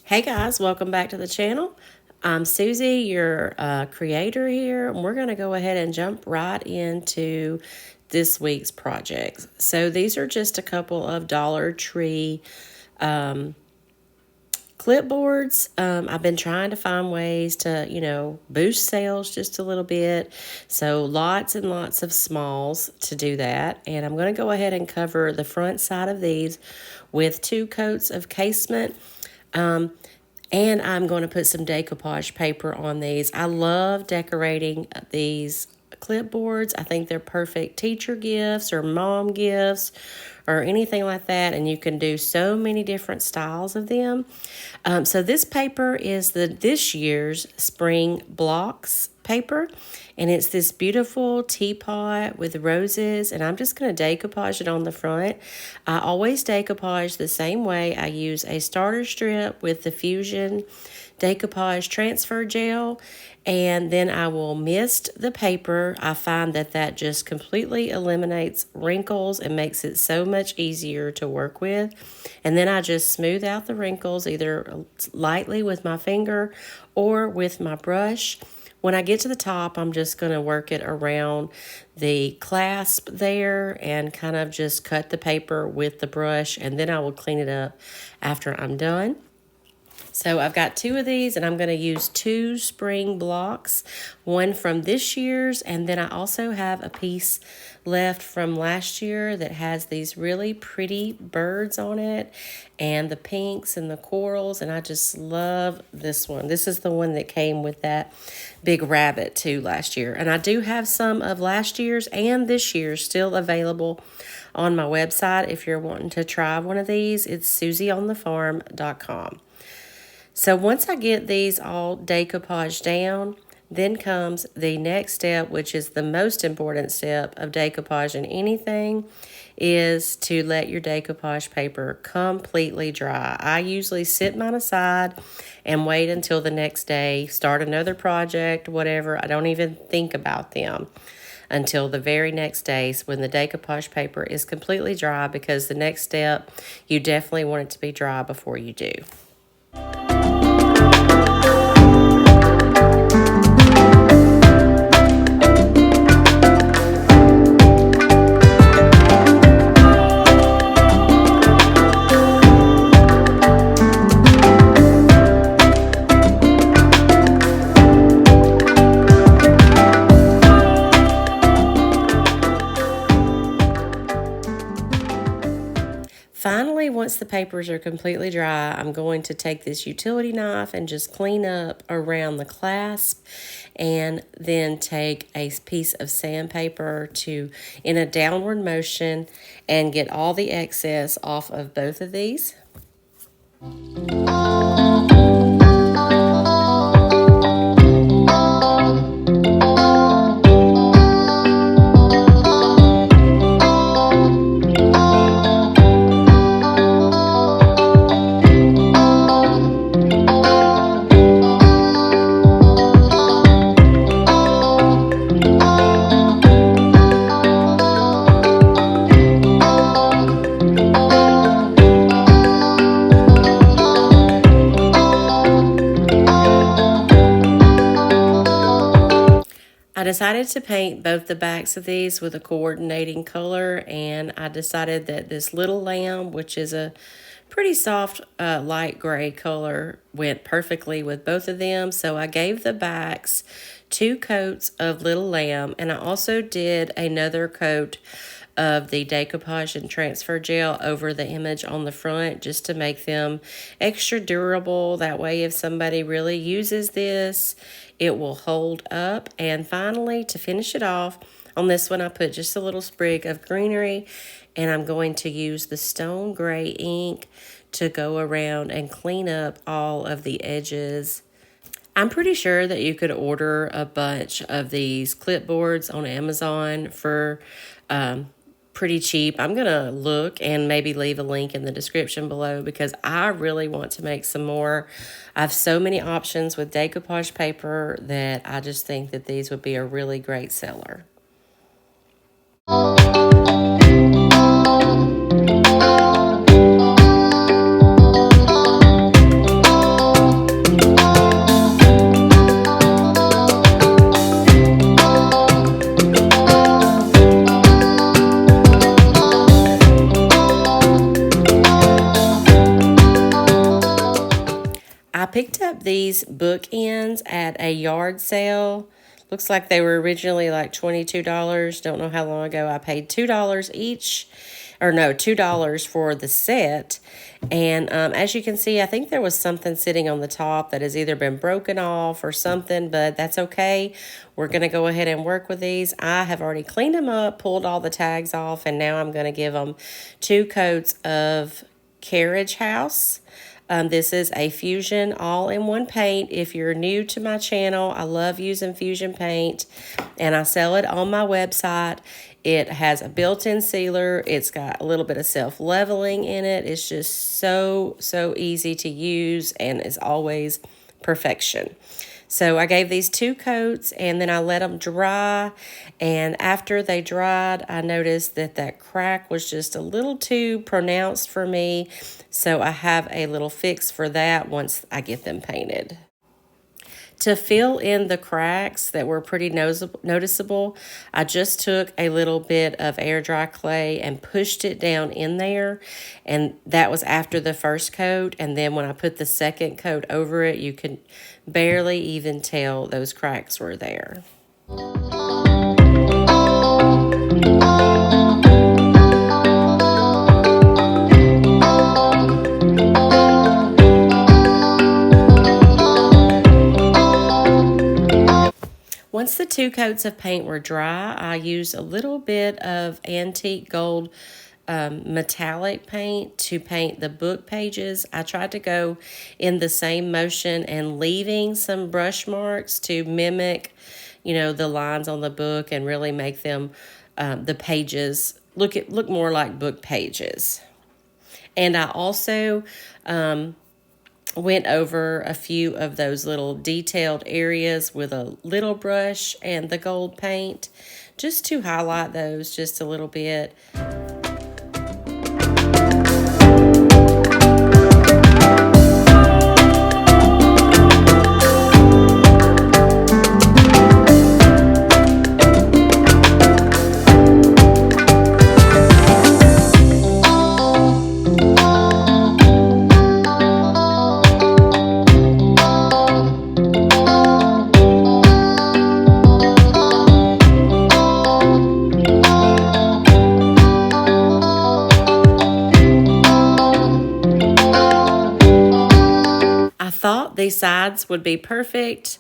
Hey guys, welcome back to the channel. I'm Susie, your creator here, and we're going to go ahead and jump right into this week's projects. So these are just a couple of Dollar Tree clipboards. I've been trying to find ways to, boost sales just a little bit. So lots and lots of smalls to do that. And I'm going to go ahead and cover the front side of these with 2 coats of casement. And I'm going to put some decoupage paper on these. I love decorating these clipboards. I think they're perfect teacher gifts or mom gifts or anything like that. And you can do so many different styles of them. So this paper is this year's Spring Blocks paper. And it's this beautiful teapot with roses. And I'm just going to decoupage it on the front. I always decoupage the same way. I use a starter strip with the Fusion decoupage transfer gel, and then I will mist the paper. I find that just completely eliminates wrinkles and makes it so much easier to work with. And then I just smooth out the wrinkles either lightly with my finger or with my brush. When I get to the top, I'm just going to work it around the clasp there and kind of just cut the paper with the brush, and then I will clean it up after I'm done. So I've got 2 of these, and I'm going to use 2 spring blocks, one from this year's, and then I also have a piece left from last year that has these really pretty birds on it, and the pinks and the corals, and I just love this one. This is the one that came with that big rabbit too last year, and I do have some of last year's and this year's still available on my website. If you're wanting to try one of these, it's susieonthefarm.com. So once I get these all decoupaged down, then comes the next step, which is the most important step of decoupaging anything, is to let your decoupage paper completely dry. I usually sit mine aside and wait until the next day, start another project, whatever. I don't even think about them until the very next day when the decoupage paper is completely dry, because the next step, you definitely want it to be dry before you do. Finally, once the papers are completely dry, I'm going to take this utility knife and just clean up around the clasp, and then take a piece of sandpaper in a downward motion, and get all the excess off of both of these. I decided to paint both the backs of these with a coordinating color, and I decided that this little lamb, which is a pretty soft light gray color, went perfectly with both of them. So I gave the backs 2 coats of little lamb, and I also did another coat of the decoupage and transfer gel over the image on the front, just to make them extra durable. That way, if somebody really uses this, it will hold up. And finally, to finish it off, on this one I put just a little sprig of greenery, and I'm going to use the stone gray ink to go around and clean up all of the edges. I'm pretty sure that you could order a bunch of these clipboards on Amazon for pretty cheap. I'm going to look and maybe leave a link in the description below, because I really want to make some more. I have so many options with decoupage paper that I just think that these would be a really great seller. I picked up these bookends at a yard sale. Looks like they were originally like $22. Don't know how long ago. I paid $2 each, or no, $2 for the set. And as you can see, I think there was something sitting on the top that has either been broken off or something, but that's okay. We're going to go ahead and work with these. I have already cleaned them up, pulled all the tags off, and now I'm going to give them 2 coats of Carriage House. This is a Fusion all-in-one paint. If you're new to my channel, I love using Fusion paint, and I sell it on my website. It has a built-in sealer. It's got a little bit of self-leveling in it. It's just so easy to use and is always perfection. So I gave these 2 coats and then I let them dry. And after they dried, I noticed that that crack was just a little too pronounced for me. So I have a little fix for that once I get them painted. To fill in the cracks that were pretty noticeable, I just took a little bit of air dry clay and pushed it down in there. And that was after the first coat. And then when I put the second coat over it, you could barely even tell those cracks were there. Once the 2 coats of paint were dry, I used a little bit of antique gold metallic paint to paint the book pages. I tried to go in the same motion and leaving some brush marks to mimic, the lines on the book and really make them, the pages, look more like book pages. And I also went over a few of those little detailed areas with a little brush and the gold paint just to highlight those just a little bit. These sides would be perfect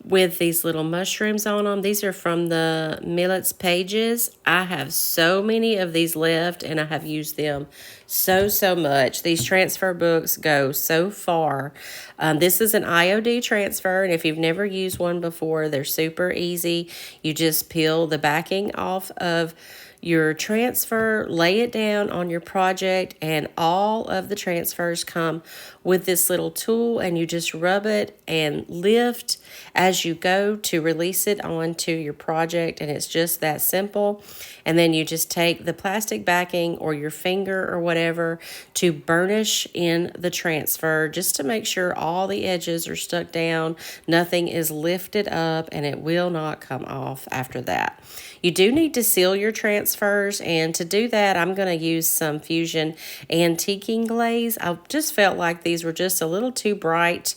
with these little mushrooms on them. These are from the Millets pages. I have so many of these left and I have used them so much. These transfer books go so far. This is an IOD transfer, and if you've never used one before, they're super easy. You just peel the backing off of your transfer, lay it down on your project, and all of the transfers come with this little tool, and you just rub it and lift as you go to release it onto your project, and it's just that simple. And then you just take the plastic backing or your finger or whatever to burnish in the transfer just to make sure all the edges are stuck down, nothing is lifted up, and it will not come off after that. You do need to seal your transfers, and to do that, I'm going to use some Fusion antiquing glaze. I just felt like these were just a little too bright,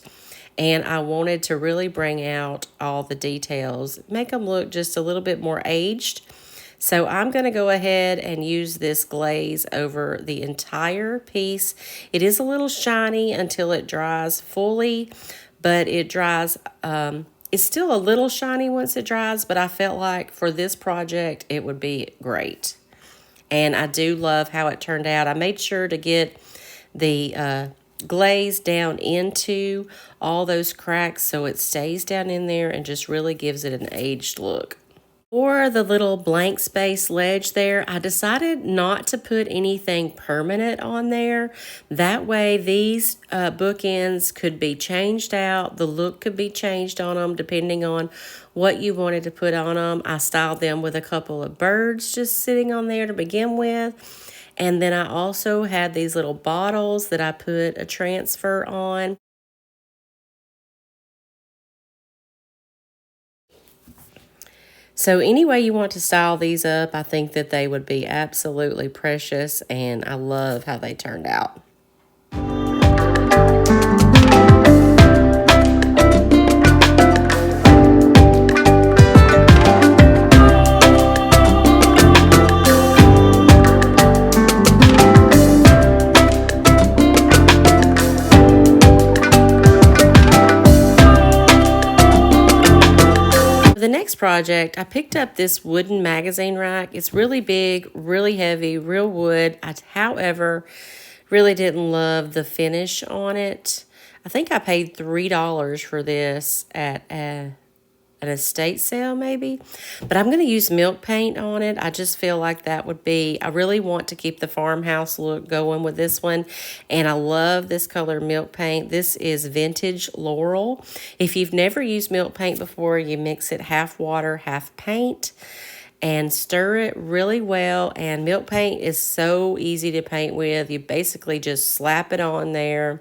and I wanted to really bring out all the details, make them look just a little bit more aged. So I'm going to go ahead and use this glaze over the entire piece. It is a little shiny until it dries fully, but it dries, it's still a little shiny once it dries, but I felt like for this project, it would be great. And I do love how it turned out. I made sure to get the glaze down into all those cracks so it stays down in there and just really gives it an aged look. For the little blank space ledge there, I decided not to put anything permanent on there. That way these bookends could be changed out. The look could be changed on them depending on what you wanted to put on them. I styled them with a couple of birds just sitting on there to begin with. And then I also had these little bottles that I put a transfer on. So any way you want to style these up, I think that they would be absolutely precious, and I love how they turned out. the next project, I picked up this wooden magazine rack. It's really big, really heavy, real wood. However, really didn't love the finish on it. I think I paid $3 for this at an estate sale maybe, but I'm going to use milk paint on it. I just feel like that would be, I really want to keep the farmhouse look going with this one, and I love this color milk paint. This is vintage laurel. If you've never used milk paint before, you mix it half water, half paint, and stir it really well. And milk paint is so easy to paint with. You basically just slap it on there.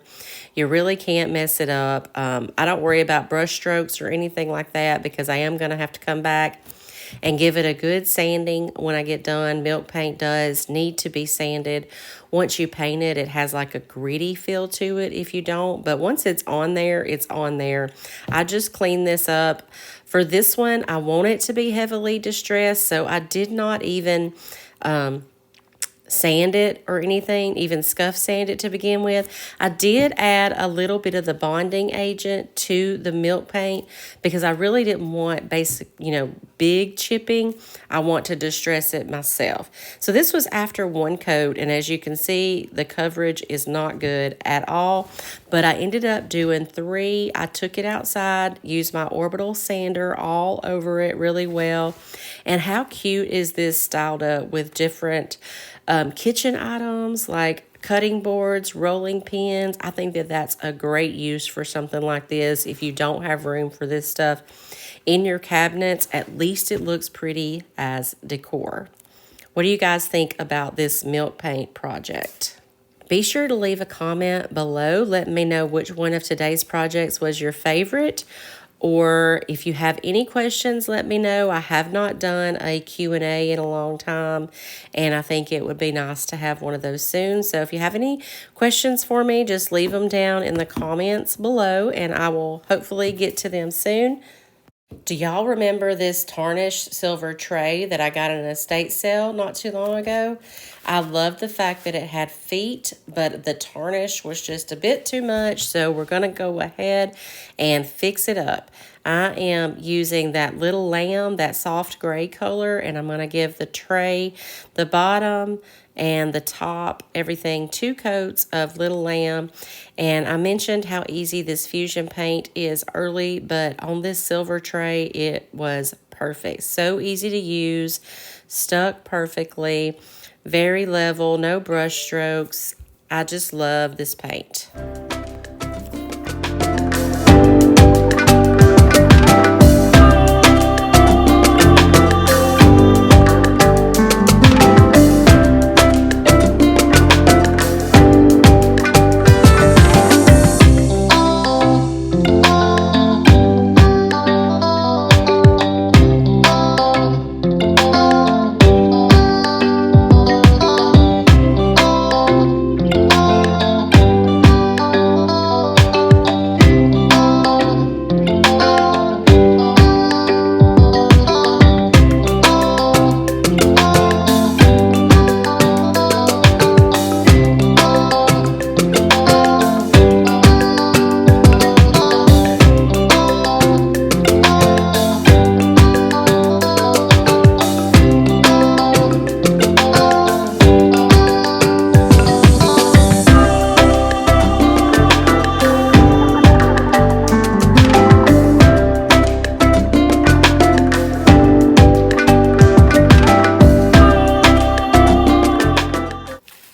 You really can't mess it up. I don't worry about brush strokes or anything like that because I am going to have to come back and give it a good sanding when I get done. Milk paint does need to be sanded. Once you paint it, it has like a gritty feel to it if you don't. But once it's on there, it's on there. I just cleaned this up. For this one, I want it to be heavily distressed, so I did not even sand it or anything, even scuff sand it to begin with. I did add a little bit of the bonding agent to the milk paint because I really didn't want basic, big chipping. I want to distress it myself. So this was after one coat, and as you can see, the coverage is not good at all, but I ended up doing 3. I took it outside, used my orbital sander all over it really well. And how cute is this styled up with different kitchen items like cutting boards, rolling pins. I think that that's a great use for something like this. If you don't have room for this stuff in your cabinets, at least it looks pretty as decor. What do you guys think about this milk paint project? Be sure to leave a comment below. Let me know which one of today's projects was your favorite. Or if you have any questions, let me know. I have not done a Q&A in a long time, and I think it would be nice to have one of those soon. So if you have any questions for me, just leave them down in the comments below, and I will hopefully get to them soon. Do y'all remember this tarnished silver tray that I got in an estate sale not too long ago? I love the fact that it had feet, but the tarnish was just a bit too much, so we're going to go ahead and fix it up. I am using that little lamb, that soft gray color, and I'm going to give the tray, the bottom, and the top, everything 2 coats of little lamb. And I mentioned how easy this fusion paint is early, but on this silver tray, it was perfect. So easy to use, stuck perfectly, very level, no brush strokes. I just love this paint.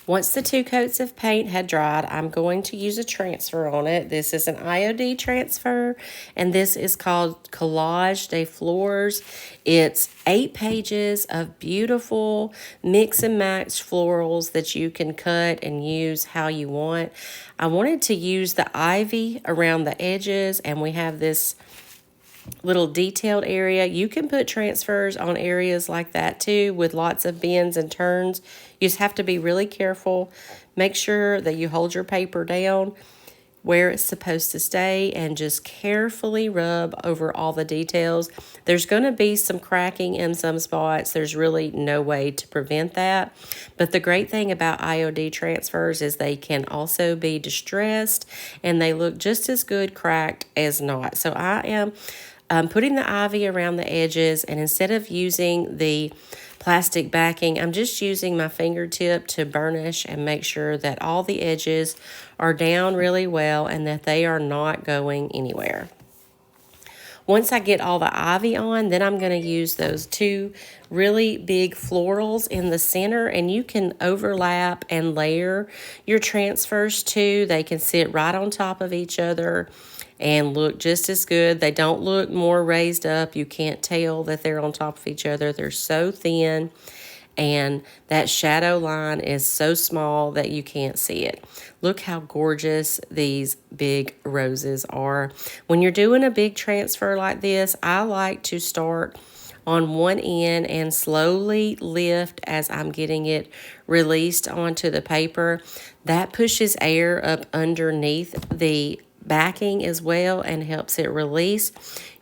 Once the 2 coats of paint had dried, I'm going to use a transfer on it. This is an IOD transfer, and this is called Collage des Fleurs. It's 8 pages of beautiful mix and match florals that you can cut and use how you want. I wanted to use the ivy around the edges, and we have this little detailed area. You can put transfers on areas like that too with lots of bends and turns. You just have to be really careful. Make sure that you hold your paper down where it's supposed to stay and just carefully rub over all the details. There's going to be some cracking in some spots. There's really no way to prevent that. But the great thing about IOD transfers is they can also be distressed and they look just as good cracked as not. So I am I'm putting the ivy around the edges, and instead of using the plastic backing, I'm just using my fingertip to burnish and make sure that all the edges are down really well and that they are not going anywhere. Once I get all the ivy on, then I'm going to use those two really big florals in the center, and you can overlap and layer your transfers too. They can sit right on top of each other and look just as good. They don't look more raised up. You can't tell that they're on top of each other. They're so thin, and that shadow line is so small that you can't see it. Look how gorgeous these big roses are. When you're doing a big transfer like this, I like to start on one end and slowly lift as I'm getting it released onto the paper. That pushes air up underneath the backing as well and helps it release.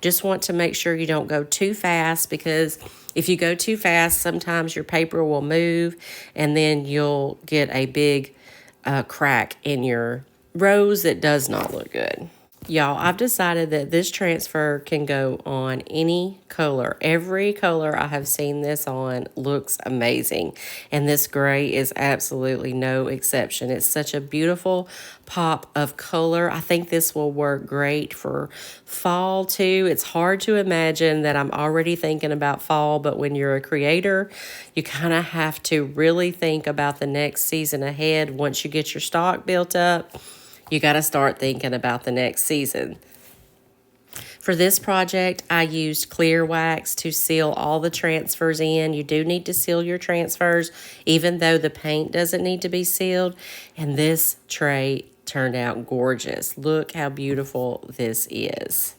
Just want to make sure you don't go too fast, because if you go too fast, sometimes your paper will move and then you'll get a big crack in your rose that does not look good. Y'all, I've decided that this transfer can go on any color. Every color I have seen this on looks amazing. And this gray is absolutely no exception. It's such a beautiful pop of color. I think this will work great for fall too. It's hard to imagine that I'm already thinking about fall, but when you're a creator, you kind of have to really think about the next season ahead. Once you get your stock built up, you got to start thinking about the next season. For this project, I used clear wax to seal all the transfers in. You do need to seal your transfers, even though the paint doesn't need to be sealed. And this tray turned out gorgeous. Look how beautiful this is.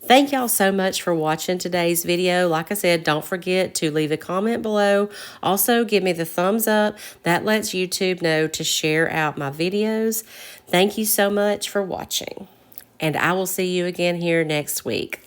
Thank y'all so much for watching today's video. Like I said, don't forget to leave a comment below. Also, give me the thumbs up. That lets YouTube know to share out my videos. Thank you so much for watching, and I will see you again here next week.